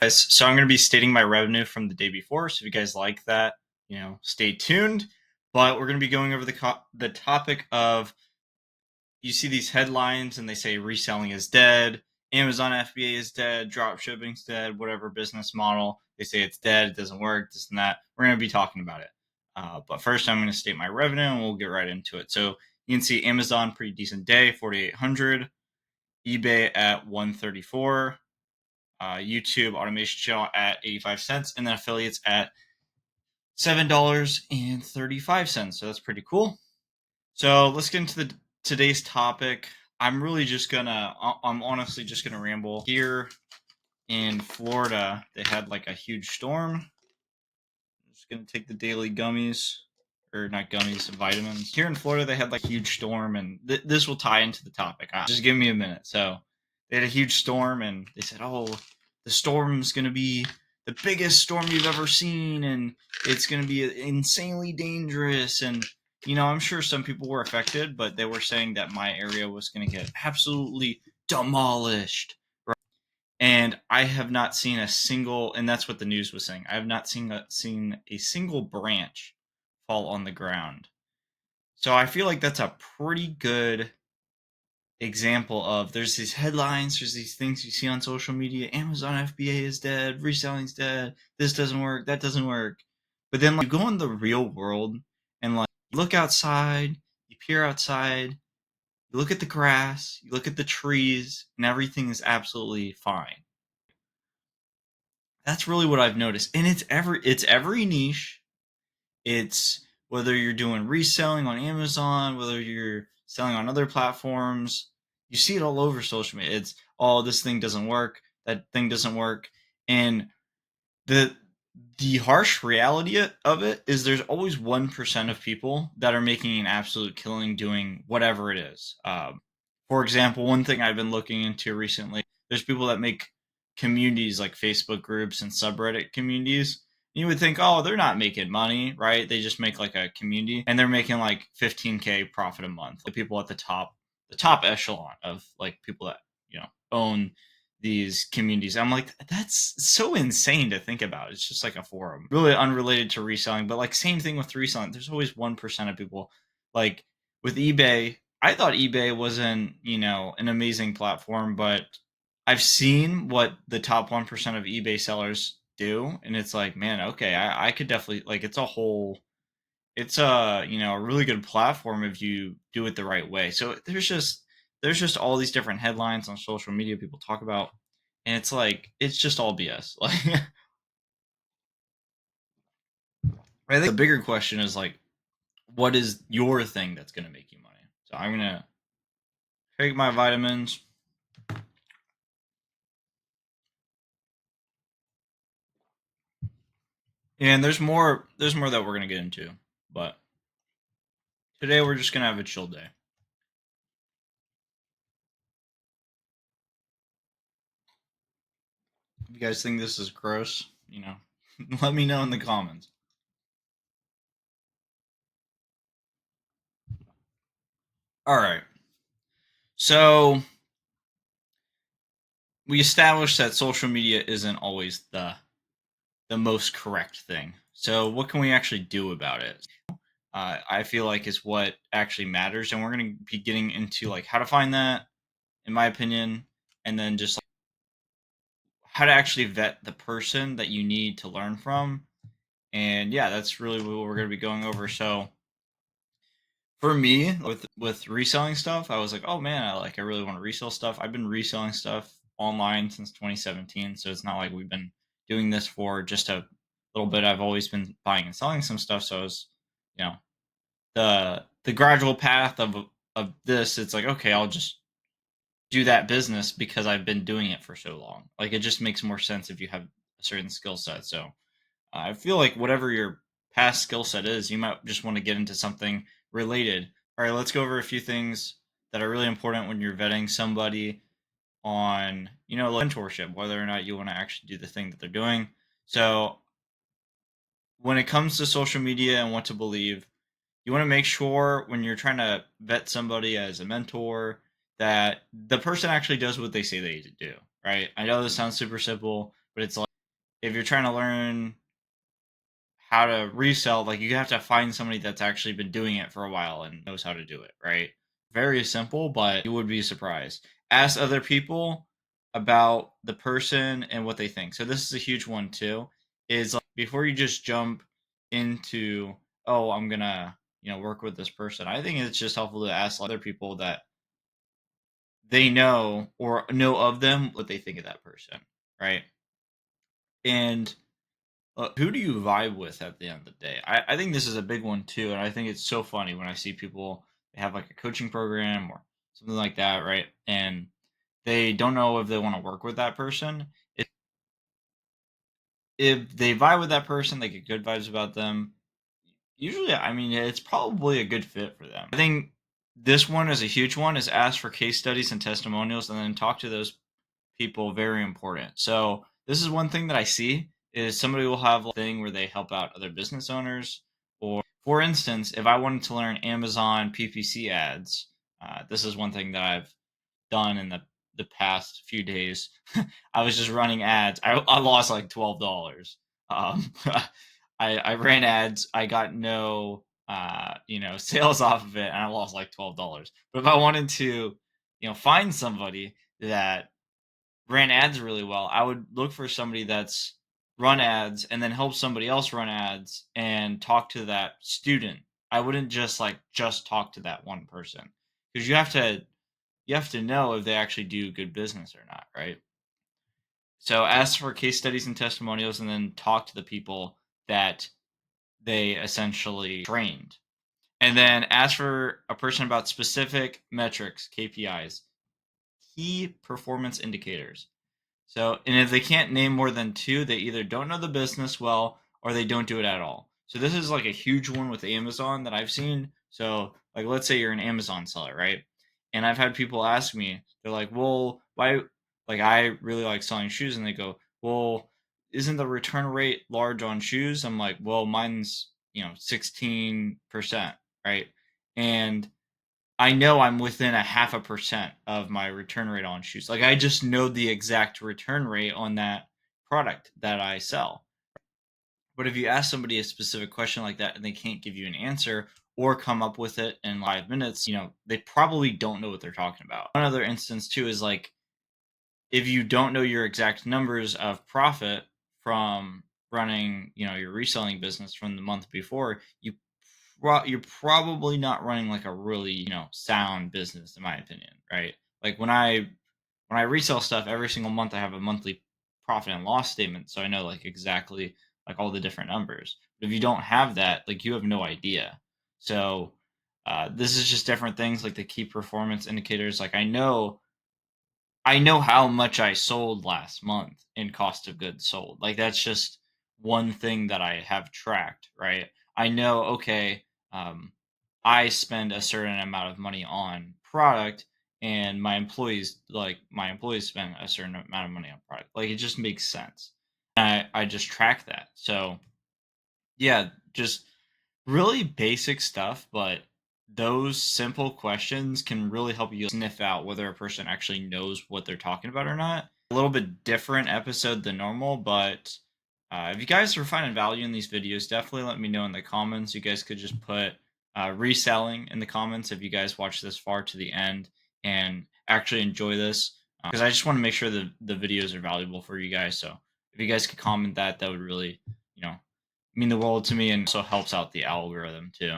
Guys, so I'm going to be stating my revenue from the day before. So if you guys like that, stay tuned. But we're going to be going over the topic of, you see these headlines and they say reselling is dead, Amazon FBA is dead, drop shipping's dead, whatever business model they say it's dead, it doesn't work, this and that. We're going to be talking about it. But first, I'm going to state my revenue and we'll get right into it. So you can see Amazon, pretty decent day, 4,800. eBay at 134. YouTube automation channel at 85 cents, and then affiliates at $7.35. So that's pretty cool. So let's get into today's topic. I'm honestly just gonna ramble. Here in Florida, they had like a huge storm. I'm just gonna take the daily gummies, or not gummies, vitamins. Here in Florida, they had like a huge storm, and this will tie into the topic. Just give me a minute. So they had a huge storm, and they said, "Oh, the storm's gonna be the biggest storm you've ever seen, and it's gonna be insanely dangerous." And I'm sure some people were affected, but they were saying that my area was gonna get absolutely demolished. And I have not seen a single, and that's what the news was saying. I have not seen a single branch fall on the ground. So I feel like that's a pretty good example of, there's these headlines, there's these things you see on social media. Amazon FBA is dead, reselling's dead, this doesn't work, that doesn't work. But then you go in the real world and look outside, you peer outside, you look at the grass, you look at the trees, and everything is absolutely fine. That's really what I've noticed. And it's every niche. It's whether you're doing reselling on Amazon, whether you're selling on other platforms, you see it all over social media. It's, oh, this thing doesn't work, that thing doesn't work. And the harsh reality of it is, there's always 1% of people that are making an absolute killing doing whatever it is. For example, one thing I've been looking into recently, there's people that make communities like Facebook groups and subreddit communities. You would think, oh, they're not making money, right? They just make like a community and they're making like 15K profit a month. The people at the top echelon of like people that, own these communities. I'm like, that's so insane to think about. It's just like a forum, really unrelated to reselling, but like same thing with reselling. There's always 1% of people. Like with eBay, I thought eBay wasn't, an amazing platform, but I've seen what the top 1% of eBay sellers do, and it's like, man, okay, I could definitely, like, it's a really good platform if you do it the right way. So there's just all these different headlines on social media people talk about, and it's like, it's just all BS. Like, I think the bigger question is like, what is your thing that's going to make you money? So I'm going to take my vitamins. And there's more that we're going to get into, but today we're just going to have a chill day. If you guys think this is gross, let me know in the comments. All right. So we established that social media isn't always the most correct thing. So what can we actually do about it? I feel like is what actually matters, and we're going to be getting into like how to find that, in my opinion, and then just like how to actually vet the person that you need to learn from. And yeah, that's really what we're going to be going over. So for me, with reselling stuff, I was like, oh man, I really want to resell stuff. I've been reselling stuff online since 2017, so it's not like we've been doing this for just a little bit. I've always been buying and selling some stuff, so it's, you know, the gradual path of this. It's like, okay, I'll just do that business because I've been doing it for so long. Like, it just makes more sense if you have a certain skill set. So I feel like whatever your past skill set is, you might just want to get into something related. All right, let's go over a few things that are really important when you're vetting somebody on, like mentorship, whether or not you want to actually do the thing that they're doing. So when it comes to social media and what to believe, you want to make sure when you're trying to vet somebody as a mentor that the person actually does what they say they do, right? I know this sounds super simple, but it's like, if you're trying to learn how to resell, like you have to find somebody that's actually been doing it for a while and knows how to do it, right? Very simple, but you would be surprised. Ask other people about the person and what they think. So this is a huge one too. Is like before you just jump into, oh, I'm gonna, work with this person. I think it's just helpful to ask other people that they know or know of them what they think of that person, right? And who do you vibe with at the end of the day? I think this is a big one too, and I think it's so funny when I see people they have like a coaching program or something like that, right? And they don't know if they want to work with that person. If they vibe with that person, they get good vibes about them. Usually, I mean, it's probably a good fit for them. I think this one is a huge one. Is ask for case studies and testimonials, and then talk to those people. Very important. So this is one thing that I see is somebody will have a thing where they help out other business owners. Or for instance, if I wanted to learn Amazon PPC ads, this is one thing that I've done in the past few days. I was just running ads. I lost like $12. Um, I ran ads. I got no sales off of it, and I lost like $12. But if I wanted to, find somebody that ran ads really well, I would look for somebody that's run ads and then help somebody else run ads and talk to that student. I wouldn't just talk to that one person because you have to know if they actually do good business or not, right? So ask for case studies and testimonials and then talk to the people that they essentially trained. And then ask for a person about specific metrics, KPIs, key performance indicators. So, and if they can't name more than two, they either don't know the business well or they don't do it at all. So, this is like a huge one with Amazon that I've seen. So, like, let's say you're an Amazon seller, right? And I've had people ask me, they're like, well, why? Like, I really like selling shoes. And they go, well, isn't the return rate large on shoes? I'm like, well, mine's, 16%, right? And I know I'm within a 0.5% of my return rate on shoes. Like I just know the exact return rate on that product that I sell. But if you ask somebody a specific question like that and they can't give you an answer or come up with it in 5 minutes, they probably don't know what they're talking about. One other instance too is like if you don't know your exact numbers of profit from running, your reselling business from the month before, you're probably not running like a really, sound business in my opinion, right? Like when I resell stuff every single month, I have a monthly profit and loss statement, so I know like exactly like all the different numbers. But if you don't have that, like you have no idea. So this is just different things like the key performance indicators. Like I know how much I sold last month in cost of goods sold. Like that's just one thing that I have tracked, right? I know, okay, um, I spend a certain amount of money on product and my employees spend a certain amount of money on product. Like it just makes sense. I just track that. So yeah, just really basic stuff, but those simple questions can really help you sniff out whether a person actually knows what they're talking about or not. A little bit different episode than normal, but if you guys are finding value in these videos, definitely let me know in the comments. You guys could just put reselling in the comments if you guys watch this far to the end and actually enjoy this, because I just want to make sure that the videos are valuable for you guys. So if you guys could comment that, that would really, mean the world to me and also helps out the algorithm too.